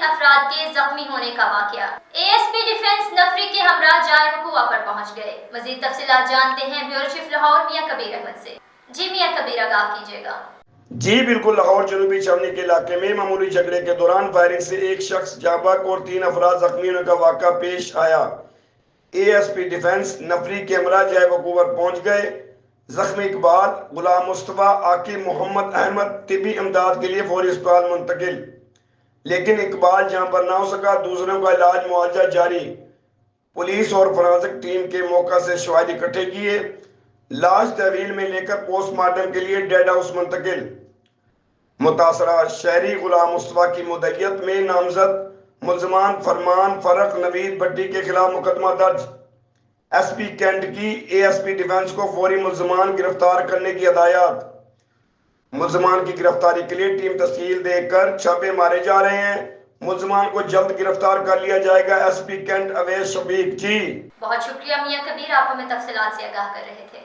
افراد کے زخمی ہونے کا واقعہ۔ ASP ڈیفنس نفری کے ہمراہ جائے وقوع پر پہنچ گئے۔ مزید تفصیلات جانتے ہیں بیورو چیف لاہور میاں کبیر احمد سے۔ جی میاں کبیر آگاہ کیجیے گا۔ جی بالکل، لاہور جنوبی چھاؤنی کے علاقے میں معمولی جھگڑے کے دوران فائرنگ سے ایک شخص جاں بحق اور 3 افراد زخمی ہونے کا واقعہ پیش آیا۔ ASP ڈیفنس نفری کے ہمراہ جائے وقوع پر پہنچ گئے۔ زخمی اقبال غلام مصطفیٰ عاقب محمد احمد طبی امداد کے لیے فوری اسپتال منتقل، لیکن اقبال جہاں پر نہ ہو سکا، دوسروں کا علاج معالجہ جاری۔ پولیس اور فرانزک ٹیم کے موقع سے شواہد اکٹھے کیے، لاش تحویل میں لے کر پوسٹ مارٹم کے لیے ڈیڈ ہاؤس منتقل۔ متاثرہ شہری غلام مصطفیٰ کی مدعیت میں نامزد ملزمان فرمان فرق نوید بٹی کے خلاف مقدمہ درج۔ SP کینٹ کی ASP ڈیفنس کو فوری ملزمان گرفتار کرنے کی ہدایات۔ ملزمان کی گرفتاری کے لیے ٹیم تشکیل دے کر چھاپے مارے جا رہے ہیں۔ ملزمان کو جلد گرفتار کر لیا جائے گا۔ SP کینٹ اویس شفیق۔ جی بہت شکریہ میاں کبیر، آپ ہمیں تفصیلات سے آگاہ کر رہے تھے۔